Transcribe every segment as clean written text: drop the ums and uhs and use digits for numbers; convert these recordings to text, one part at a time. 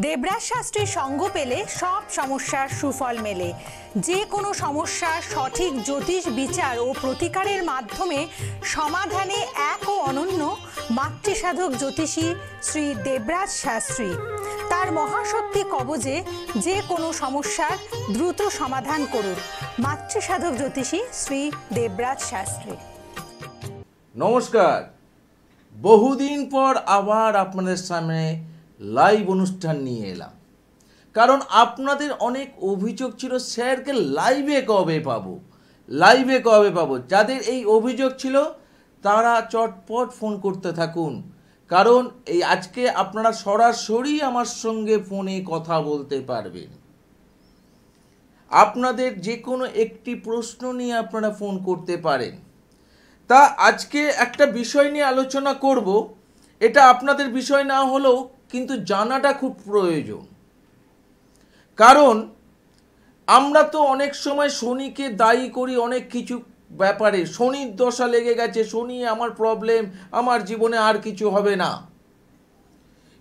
দেবরাজ শাস্ত্রীর সঙ্গ পেলে সব সমস্যার সুফল মেলে। যে কোনো সমস্যার সঠিক জ্যোতিষ বিচার ও প্রতিকারের মাধ্যমে সমাধানে এক ও অনন্য মাতৃসাধক জ্যোতিষী শ্রী দেবরাজ শাস্ত্রী। তার মহাশক্তি কবজে যে কোনো সমস্যার দ্রুত সমাধান করুন। মাতৃসাধক জ্যোতিষী শ্রী দেবরাজ শাস্ত্রী। নমস্কার, বহুদিন পর আবার আপনাদের সামনে লাইভ অনুষ্ঠান নিয়ে এলাম। কারণ আপনাদের অনেক অভিযোগ ছিল, স্যারকে লাইভে কবে পাবো। যাদের এই অভিযোগ ছিল তারা চটপট ফোন করতে থাকুন, কারণ এই আজকে আপনারা সরাসরি আমার সঙ্গে ফোনে কথা বলতে পারবেন। আপনাদের যে কোনো একটি প্রশ্ন নিয়ে আপনারা ফোন করতে পারেন। তা আজকে একটা বিষয় নিয়ে আলোচনা করব। এটা আপনাদের বিষয় না হলেও কিন্তু জানাটা খুব প্রয়োজন। কারণ আমরা তো অনেক সময় শনিকে দায়ী করি অনেক কিছু ব্যাপারে। শনির দশা লেগে গেছে, শনি আমার প্রবলেম, আমার জীবনে আর কিছু হবে না।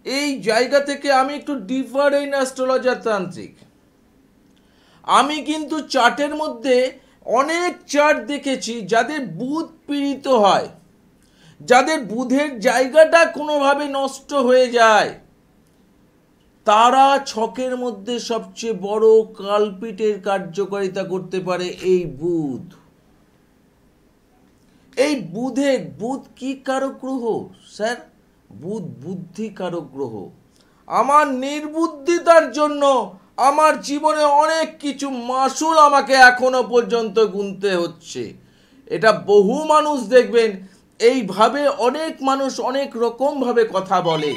এই জায়গা থেকে আমি একটু ডিফারেন্ট অ্যাস্ট্রোলজার তান্ত্রিক। আমি কিন্তু চার্টের মধ্যে অনেক চার্ট দেখেছি যাদের বুধ পীড়িত হয়, যাদের বুধের জায়গাটা কোনোভাবে নষ্ট হয়ে যায়, তারা ছকের মধ্যে সবচেয়ে বড় কালপিটের কার্যকারিতা করতে পারে এই বুধ। এই বুধ কি কারক গ্রহ স্যার? বুধ বুদ্ধি কারক গ্রহ। আমার নির্বুদ্ধিতার জন্য আমার জীবনে অনেক কিছু মাসুল আমাকে এখনো পর্যন্ত গুনতে হচ্ছে। এটা বহু মানুষ দেখবেন এইভাবে, অনেক মানুষ অনেক রকমভাবে কথা বলে,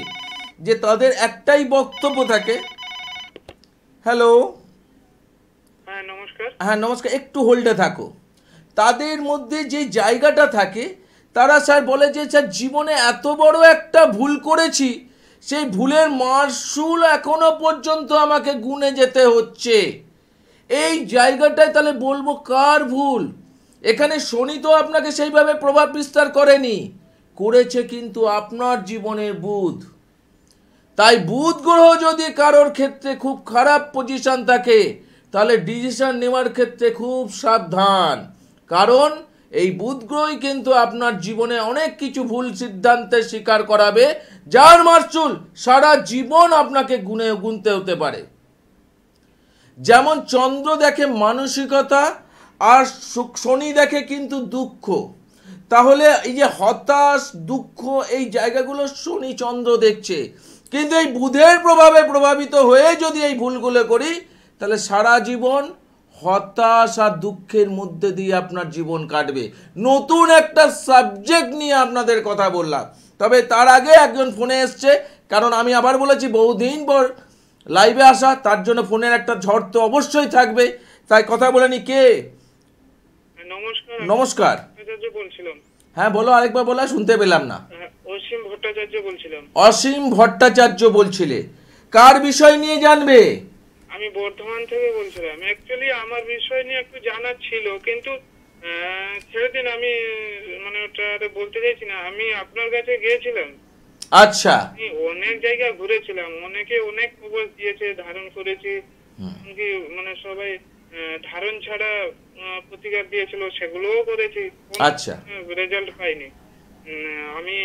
যে তাদের একটাই বক্তব্য থাকে। হ্যালো, হ্যাঁ নমস্কার, একটু হোল্ডে থাকো। তাদের মধ্যে যে জায়গাটা থাকে, তারা স্যার বলে যে স্যার জীবনে এত বড় একটা ভুল করেছি, সেই ভুলের মাসুল এখনো পর্যন্ত আমাকে গুনে যেতে হচ্ছে। এই জায়গাটায় তাহলে বলবো কার ভুল? এখানে শনি তো আপনাকে সেইভাবে প্রভাব বিস্তার করেছে কিন্তু আপনার জীবনের বুধ। তাই বুধ গ্রহ যদি কারোর ক্ষেত্রে খুব খারাপ পজিশন থাকে, তাহলে ডিসিশন নেওয়ার ক্ষেত্রে খুব সাবধান। কারণ এই বুধ গ্রহই কিন্তু আপনার জীবনে অনেক কিছু ভুল সিদ্ধান্তের শিকার করাবে, যার মাসুল সারা জীবন আপনাকে গুনতে হতে পারে। যেমন চন্দ্র দেখে মানসিকতা, আর শনি দেখে কিন্তু দুঃখ। তাহলে এই যে হতাশ, দুঃখ, এই জায়গাগুলো শনি চন্দ্র দেখছে। কিন্তু এই বুধের প্রভাবে প্রভাবিত হয়ে যদি এই ভুলগুলো করি, তাহলে সারা জীবন হতাশ আর দুঃখের মধ্যে দিয়ে আপনার জীবন কাটবে। নতুন একটা সাবজেক্ট নিয়ে আপনাদের কথা বললাম। তবে তার আগে একজন ফোনে এসছে, কারণ আমি আবার বলেছি বহুদিন পর লাইভে আসা, তার জন্য ফোনের একটা ঝড় তো অবশ্যই থাকবে। তাই কথা বলে নি। কে? নমস্কার। হ্যাঁ বলো, আরেকবার বলা, শুনতে পেলাম না। অসীম ভট্টাচার্য বলছিলাম। অসীম ভট্টাচার্য বলছিলে, কার বিষয় নিয়ে জানবে? আমি বর্ধমান থেকে বলছিলাম। অ্যাকচুয়ালি আমার বিষয় নিয়ে একটু জানার ছিল, কিন্তু ছেড়ে দিন, আমি মানে ওটা বলতে চাইছি না। আমি আপনার কাছে গিয়েছিলাম। আচ্ছা। অনেক জায়গা ঘুরেছিলাম, অনেকে অনেক খবর দিয়েছে, ধারণ করেছি, মানে সবাই ধারণ ছাড়া প্রতিকার দিয়েছিল, সেগুলোও করেছি। আচ্ছা, রেজাল্ট পাইনি। আমি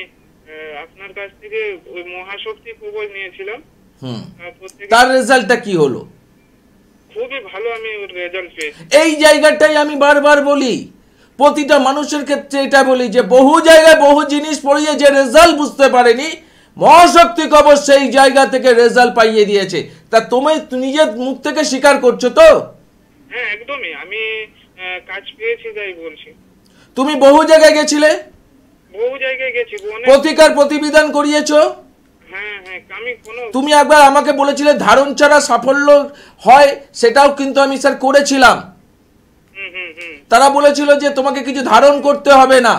আপনার কাছ থেকে ওই মহাশক্তি খবর নিয়েছিলাম। তার রেজাল্টটা কি হলো? খুবই ভালো, আমি রেজাল্ট পেয়েছি। এই জায়গাটাই আমি বারবার বলি, প্রতিটা মানুষের ক্ষেত্রে এটা বলি, যে বহু জায়গায় বহু জিনিস পড়িয়ে যে রেজাল্ট বুঝতে পারেনি, মহাশক্তি কবচ সেই জায়গা থেকে রেজাল্ট পাইয়ে দিয়েছে। তা তুমি নিজের মুখ থেকে স্বীকার করছো তো? হ্যাঁ একদমই, আমি কাজ পেয়েছি তাই বলছি। তুমি বহু জায়গায় গেছিলে, বহু জায়গায় গেছি, প্রতিকার প্রতিবিধান করিয়েছো। হ্যাঁ হ্যাঁ, আমি তুমি একবার আমাকে বলেছিলে ধারণ ছাড়া সাফল্য হয়, সেটাও কিন্তু আমি স্যার করেছিলাম। তারা বলেছিল যে তোমাকে কিছু ধারণ করতে হবে না,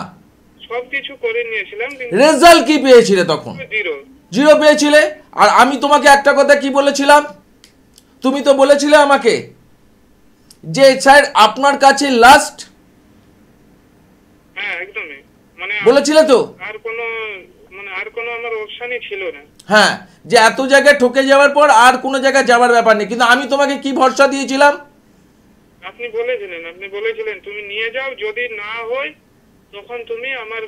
সবকিছু করে নিয়েছিলাম। রেজাল্ট কি পেয়েছিলে তখন? জিরো পেয়েছিলে। আর আমি তোমাকে একটা কথা কি বলেছিলাম? তুমি তো বলেছিলে আমাকে যে স্যার আপনার কাছে লাস্ট। হ্যাঁ একদমই, মানে বলেছিলে তো। আর কোনো আমার অপশনই ছিল না। হ্যাঁ, যে এত জায়গায় ঠকে যাওয়ার পর আর কোনো জায়গায় যাওয়ার ব্যাপার নেই, কিন্তু আমি তোমাকে কি ভরসা দিয়েছিলাম? আপনি বলেছিলেন তুমি নিয়ে যাও, যদি না হয় তখন তুমি আমার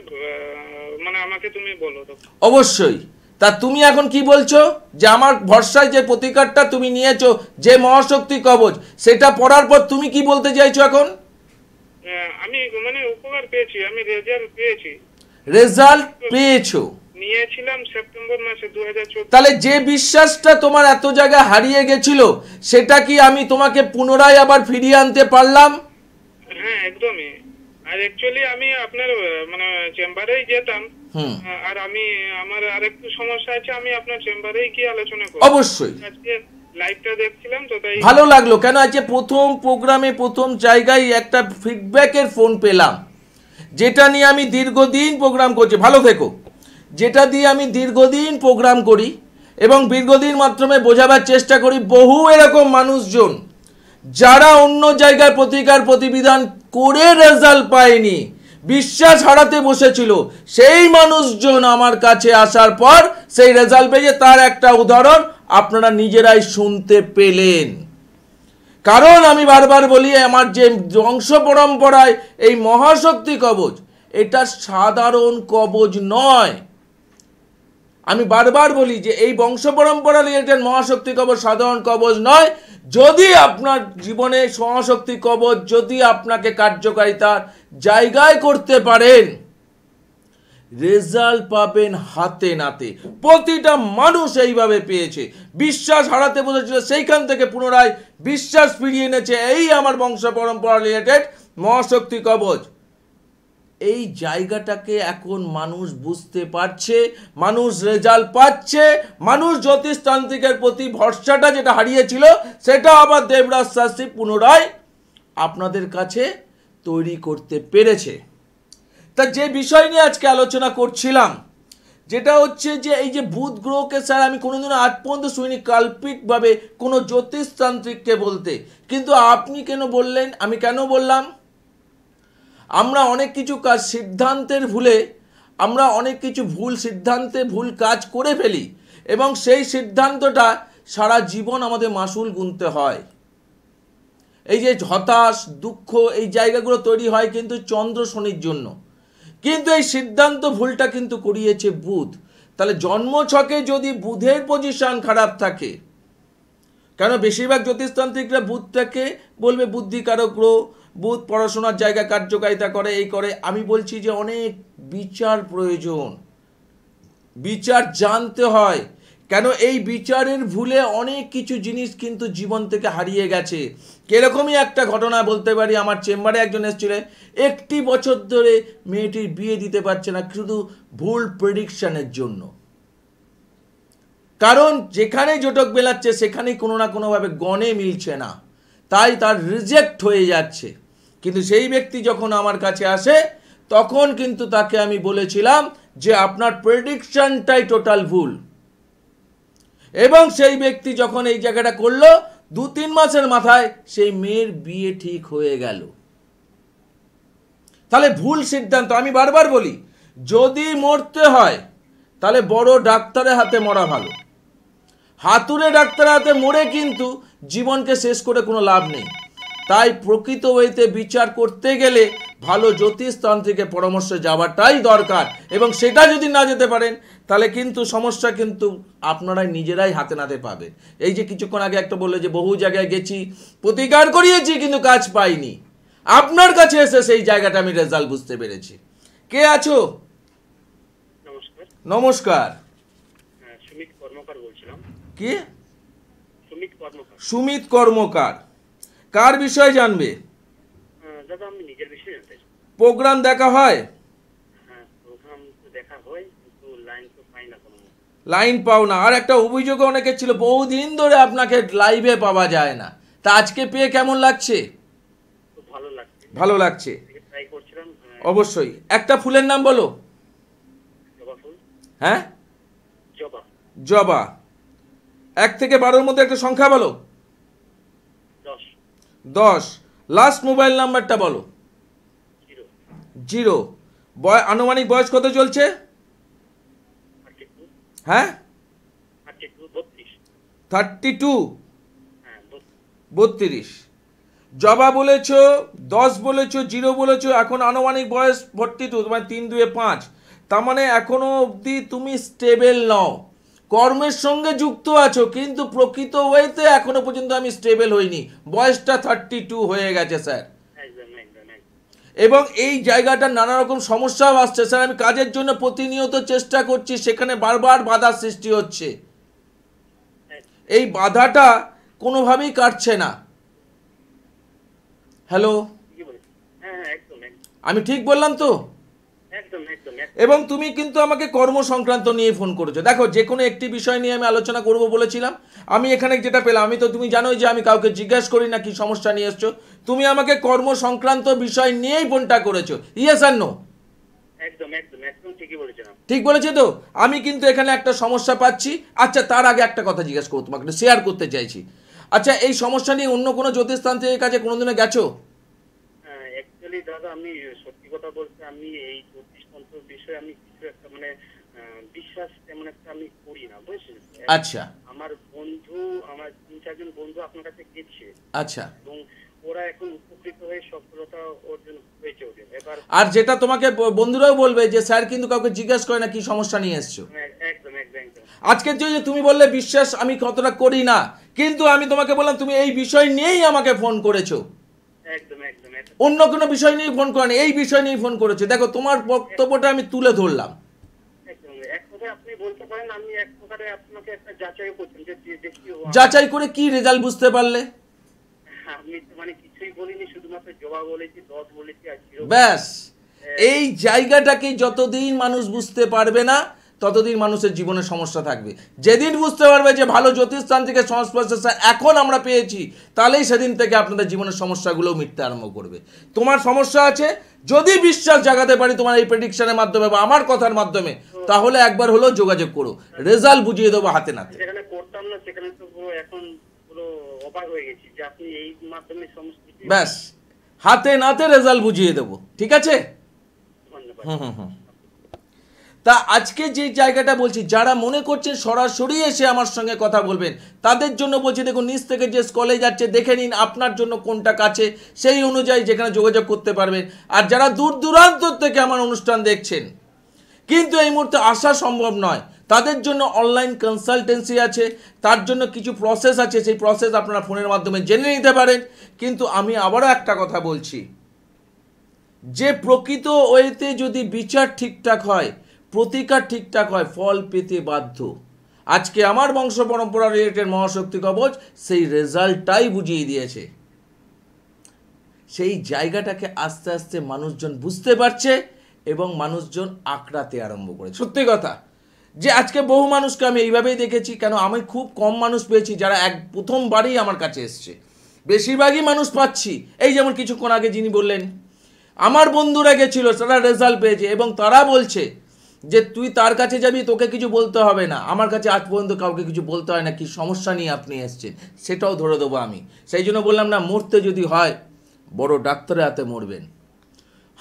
মানে আমাকে তুমি বলো তখন। অবশ্যই। তা তুমি এখন কি বলছো যে আমার ভরসায় যে প্রতিকারটা তুমি নিয়েছো, যে মহাশক্তি কবচ, সেটা পড়ার পর তুমি কি বলতে চাইছো এখন? আমি মানে উপকার পেয়েছি, আমি রেজাল্ট পেয়েছি। রেজাল্ট পেয়েছো? নিয়েছিলাম সেপ্টেম্বর মাসে 2014। তাহলে যে বিশ্বাসটা তোমার এত জায়গায় হারিয়ে গেছিল, সেটা কি আমি তোমাকে পুনরায় আবার ফিরিয়ে আনতে পারলাম? হ্যাঁ একদমই। আর অ্যাকচুয়ালি আমি আপনার মানে চেম্বারেই যেতাম, আর আমি আমার আরেকটু সমস্যা আছে, আমি আপনার চেম্বারেই গিয়ে আলোচনা করব। অবশ্যই। আজকে লাইভটা দেখছিলাম তো তাই ভালো লাগলো, কেন আজকে প্রথম প্রোগ্রামে প্রথম জায়গায় একটা ফিডব্যাকের ফোন পেলাম, যেটা নিয়ে আমি দীর্ঘদিন প্রোগ্রাম করছি। ভালো থেকো। যেটা দিয়ে আমি দীর্ঘদিন প্রোগ্রাম করি এবং দীর্ঘদিন মাধ্যমে বোঝাবার চেষ্টা করি, বহু এরকম মানুষজন যারা অন্য জায়গায় প্রতিকার প্রতিবিধান করে রেজাল্ট পায়নি, বিশ্বাস হারাতে বসেছিল, সেই মানুষজন আমার কাছে আসার পর সেই রেজাল্ট পেয়ে, তার একটা উদাহরণ আপনারা নিজেরাই শুনতে পেলেন। কারণ আমি বারবার বলি, আমার যে বংশ পরম্পরায় এই মহাশক্তি কবচ, এটা সাধারণ কবচ নয়। আমি বারবার বলি যে এই বংশ পরম্পরা রিলেটেড মহাশক্তি কবচ সাধারণ কবচ নয়। যদি আপনার জীবনে মহাশক্তি কবচ যদি আপনাকে কার্যকারিতার জায়গায় করতে পারেন, রেজাল্ট পাবেন হাতে নাতে। প্রতিটা মানুষ এইভাবে পেয়েছে, বিশ্বাস হারাতে বসেছিল, সেইখান থেকে পুনরায় বিশ্বাস ফিরিয়ে এনেছে এই আমার বংশ পরম্পরা রিলেটেড মহাশক্তি কবচ। এই জায়গাটাকে এখন মানুষ বুঝতে পারছে, মানুষ রেজাল্ট পাচ্ছে, মানুষ জ্যোতিষতান্ত্রিকের প্রতি ভরসাটা যেটা হারিয়েছিল, সেটা আবার দেবরাজ শাস্ত্রী পুনরায় আপনাদের কাছে তৈরি করতে পেরেছে। তা যে বিষয় নিয়ে আজকে আলোচনা করছিলাম, যেটা হচ্ছে যে এই যে বুধ গ্রহকে স্যার আমি কোনোদিনও আজ পর্যন্ত শুনিনি কাল্পিকভাবে কোনো জ্যোতিষতান্ত্রিককে বলতে, কিন্তু আপনি কেন বললেন, আমি কেন বললাম? আমরা অনেক কিছু কাজ সিদ্ধান্তের ভুলে, আমরা অনেক কিছু ভুল সিদ্ধান্তে ভুল কাজ করে ফেলি এবং সেই সিদ্ধান্তটা সারা জীবন আমাদের মাসুল গুনতে হয়। এই যে হতাশ, দুঃখ, এই জায়গাগুলো তৈরি হয় কিন্তু চন্দ্র শনির জন্য, কিন্তু এই সিদ্ধান্ত ভুলটা কিন্তু করিয়েছে বুধ। তাহলে জন্মছকে যদি বুধের পজিশন খারাপ থাকে, কেন বেশিরভাগ জ্যোতিষতান্ত্রিকরা বুধটাকে বলবে বুদ্ধিকারক গ্রহ, বুধ পড়াশোনার জায়গা কার্যকারিতা করে, এই করে। আমি বলছি যে অনেক বিচার প্রয়োজন, বিচার জানতে হয়। কেন এই বিচারের ভুলে অনেক কিছু জিনিস কিন্তু জীবন থেকে হারিয়ে গেছে। এরকমই একটা ঘটনা বলতে পারি, আমার চেম্বারে একজন এসেছিলেন, 1 বছর ধরে মেয়েটির বিয়ে দিতে পারছে না, শুধু ভুল প্রেডিকশনের জন্য। কারণ যেখানে জটক বেলাচ্ছে সেখানেই কোনো না কোনোভাবে গণে মিলছে না, তাই তার রিজেক্ট হয়ে যাচ্ছে। কিন্তু সেই ব্যক্তি যখন আমার কাছে আসে, তখন কিন্তু তাকে আমি বলেছিলাম যে আপনার প্রেডিকশনটাই টোটাল ভুল। এবং সেই ব্যক্তি যখন এই জায়গাটা করলো, 2-3 মাসের মাথায় সেই মেয়ের বিয়ে ঠিক হয়ে গেল। তাহলে ভুল সিদ্ধান্ত। আমি বারবার বলি, যদি মরতে হয় তাহলে বড় ডাক্তারের হাতে মরা ভালো। হাতুড়ে ডাক্তারের হাতে মরে কিন্তু জীবনকে শেষ করে কোনো লাভ নেই। তাই প্রকৃত ওয়েতে বিচার করতে গেলে ভালো জ্যোতিষতান্ত্রিকের পরামর্শে যাওয়াটাই দরকার, এবং সেটা যদি না যেতে পারেন তাহলে কিন্তু সমস্যা কিন্তু আপনারাই নিজেরাই হাতে নাতে পাবেন। এই যে কিছুক্ষণ আগে একটা বললো যে বহু জায়গায় গেছি, প্রতিকার করিয়েছি কিন্তু কাজ পাইনি, আপনার কাছে এসে সেই জায়গাটা আমি রেজাল্ট বুঝতে পেরেছি। কে আছো? নমস্কার। নমস্কার। সুমিত কর্মকার বলছিলাম। কি? সুমিত কর্মকার। সুমিত কর্মকার। কার বিষয়ে জানবে? দাদা আমি নিজের বিষয়ে জানতে চাই। প্রোগ্রাম দেখা হয়? হ্যাঁ প্রোগ্রাম তো দেখা হয়, কিন্তু লাইন তো পাই না কোনো। লাইন পাও না। আর একটা অভিযোগ অনেকের ছিল, বহুদিন ধরে আপনাকে লাইভে পাওয়া যায় না। তা আজকে পেয়ে কেমন লাগছে? খুব ভালো লাগছে। ভালো লাগছে। ট্রাই করছিলাম। অবশ্যই। একটা ফুলের নাম বলো। জবা ফুল। হ্যাঁ, জবা। জবা। 1 থেকে 12-র মধ্যে একটা সংখ্যা বলো। 10। 10। লাস্ট মোবাইল নাম্বারটা বলো। 0। আনুমানিক বয়স কত চলছে? 32। হ্যাঁ, 32, হ্যাঁ 32, জবা বলেছ, 10 বলেছ, 0 বলেছ, এখন আনুমানিক বয়স 42, তোমার 3 2 5, তার মানে এখনো অবধি তুমি স্টেবল নও, কর্মের সঙ্গে যুক্ত আছো, কিন্তু প্রকৃত ওয়েতে এখনো পর্যন্ত আমি স্টেবল হইনি, বয়সটা 32 হয়ে গেছে স্যার। একদম একদম একদম। এবং এই জায়গাটা নানা রকম সমস্যাও আসছে স্যার, আমি কাজের জন্য প্রতিনিয়ত চেষ্টা করছি, সেখানে বারবার বাধার সৃষ্টি হচ্ছে, এই বাধাটা কোনোভাবেই কাটছে না। হ্যালো, কি বলছেন? হ্যাঁ হ্যাঁ একদম একদম আমি ঠিক বললাম তো? একদম একদম একদম। এবং তুমি কিন্তু আমাকে কর্ম সংক্রান্ত নিয়ে ফোন করেছো। দেখো, যে কোনো একটি বিষয় নিয়ে আমি আলোচনা করব বলেছিলাম, আমি এখানে যেটা পেলাম, আমি তো তুমি জানোই যে আমি কাউকে জিজ্ঞাসা করি না কি সমস্যা নিয়ে এসছো, তুমি আমাকে কর্ম সংক্রান্ত বিষয় নিয়েই ফোনটা করেছো। ইয়েস আর নো? একদম একদম একদম ঠিকই বলেছেন আপনি। ঠিক বলেছে তো? আমি কিন্তু এখানে একটা সমস্যা পাচ্ছি। আচ্ছা, তার আগে একটা কথা জিজ্ঞাসা করবো, তোমাকে শেয়ার করতে চাইছি। আচ্ছা, এই সমস্যা নিয়ে অন্য কোনো জ্যোতিষতান্ত্রিকের কাছে কোনোদিনও গেছো? অ্যাকচুয়ালি দাদা, আমি সত্যি কথা বলতে আমি এই জ্যোতিষতন্ত্র বিষয়ে আমি কিছু একটা মানে বিশ্বাস তেমন একটা আমি করি না, বুঝছেন? আচ্ছা আমার বন্ধু, আমার 3-4 জন বন্ধু আপনার কাছে গেছে, আচ্ছা। এবং ওরা এখন উপকৃত হয়ে সফলতা অর্জন হয়েছে ওদের। এবার আর যেটা তোমাকে বন্ধুরাও বলবে যে স্যার কিন্তু কাউকে জিজ্ঞাসা করে না কি সমস্যা নিয়ে এসছো। একদম একদম একদম আজকের যে তুমি বললে বিশ্বাস আমি কতটা করি না, কিন্তু আমি তোমাকে বললাম তুমি এই বিষয় নিয়েই আমাকে ফোন করেছো, একদম একদম একদম অন্য কোনো বিষয় নিয়ে ফোন করো, এই বিষয় নিয়ে ফোন করেছো। দেখো, তোমার বক্তব্যটা আমি তুলে ধরলাম। একদম। এক কথায় আপনি বলতে পারেন আমি এক প্রকারে আপনাকে একটা যাচাই করছেন যে দেখি যাচাই করে কি রেজাল্ট বুঝতে পারলে? আমি তো মানে কিছুই বলিনি, শুধুমাত্র জবা বলেছি, 10 বলেছি আর 0। ব্যাস, এই জায়গাটাকে যতদিন মানুষ বুঝতে পারবে না ততদিন মানুষের জীবনে সমস্যা থাকবে। যেদিন বুঝতে পারবে যে ভালো জ্যোতিষতান্ত্রিকের সংস্পর্শে এখন আমরা পেয়েছি, তাহলেই সেদিন থেকে আপনাদের জীবনের সমস্যাগুলো মিটতে আরম্ভ করবে। তোমার সমস্যা আছে, যদি বিশ্বাস জাগাতে পারি তোমার এই প্রেডিকশনের মাধ্যমে বা আমার কথার মাধ্যমে, তাহলে একবার হলেও যোগাযোগ করো, রেজাল্ট বুঝিয়ে দেবো হাতে নাতে। যেখানে করতাম না সেখানে তো পুরো এখন পুরো অবাক হয়ে গেছি যে আপনি এই মাধ্যমে সমস্ত কিছু। ব্যাস, হাতে নাতে রেজাল্ট বুঝিয়ে দেবো, ঠিক আছে? ধন্যবাদ। তা আজকে যে জায়গাটা বলছি, যারা মনে করছেন সরাসরি এসে আমার সঙ্গে কথা বলবেন, তাদের জন্য বলছি, দেখুন নিচ থেকে যে কলেজ যাচ্ছে দেখে নিন আপনার জন্য কোনটা কাছে, সেই অনুযায়ী যেখানে যোগাযোগ করতে পারবেন। আর যারা দূর দূরান্ত থেকে আমার অনুষ্ঠান দেখছেন কিন্তু এই মুহূর্তে আসা সম্ভব নয়, তাদের জন্য অনলাইন কনসালটেন্সি আছে, তার জন্য কিছু প্রসেস আছে, সেই প্রসেস আপনারা ফোনের মাধ্যমে জেনে নিতে পারেন। কিন্তু আমি আবারও একটা কথা বলছি, যে প্রকৃত ওয়েতে যদি বিচার ঠিকঠাক হয়, প্রতিকার ঠিকঠাক হয়, ফল পেতে বাধ্য। আজকে আমার বংশ পরম্পরা রিলেটেড মহাশক্তি কবচ সেই রেজাল্টটাই বুঝিয়ে দিয়েছে। সেই জায়গাটাকে আস্তে আস্তে মানুষজন বুঝতে পারছে এবং মানুষজন আঁকড়াতে আরম্ভ করে। সত্যি কথা যে আজকে বহু মানুষকে আমি এইভাবেই দেখেছি, কেন আমি খুব কম মানুষ পেয়েছি যারা প্রথমবারই আমার কাছে এসছে, বেশিরভাগই মানুষ পাচ্ছি এই যেমন কিছুক্ষণ আগে যিনি বললেন আমার বন্ধুরা গেছিল, তারা রেজাল্ট পেয়েছে এবং তারা বলছে যে তুই তার কাছে যাবি, তোকে কিছু বলতে হবে না, আমার কাছে আজ পর্যন্ত কাউকে কিছু বলতে হয় না, কি সমস্যা নিয়ে আপনি এসছেন সেটাও ধরে দেবো আমি। সেই জন্য বললাম না, মরতে যদি হয় বড় ডাক্তারের হাতে মরবেন,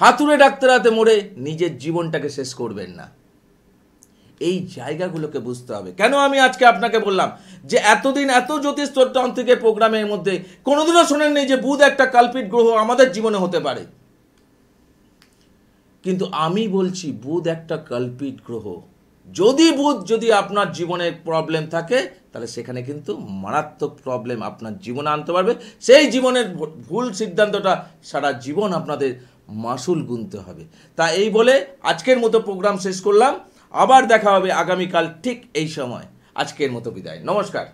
হাতুড়ে ডাক্তারের হাতে মরে নিজের জীবনটাকে শেষ করবেন না। এই জায়গাগুলোকে বুঝতে হবে। কেন আমি আজকে আপনাকে বললাম যে এতদিন এত জ্যোতিষতান্ত্রিকের প্রোগ্রামের মধ্যে কোনোদিনও শোনেননি যে বুধ একটা কালপিট গ্রহ আমাদের জীবনে হতে পারে, কিন্তু আমি বলছি বুধ একটা কালপিট গ্রহ। যদি আপনার জীবনে প্রবলেম থাকে, তাহলে সেখানে কিন্তু মারাত্মক প্রবলেম আপনার জীবনে আনতে পারবে। সেই জীবনের ভুল সিদ্ধান্তটা সারা জীবন আপনাদের মাসুল গুনতে হবে। তা এই বলে আজকের মতো প্রোগ্রাম শেষ করলাম। আবার দেখা হবে আগামীকাল ঠিক এই সময়। আজকের মতো বিদায়, নমস্কার।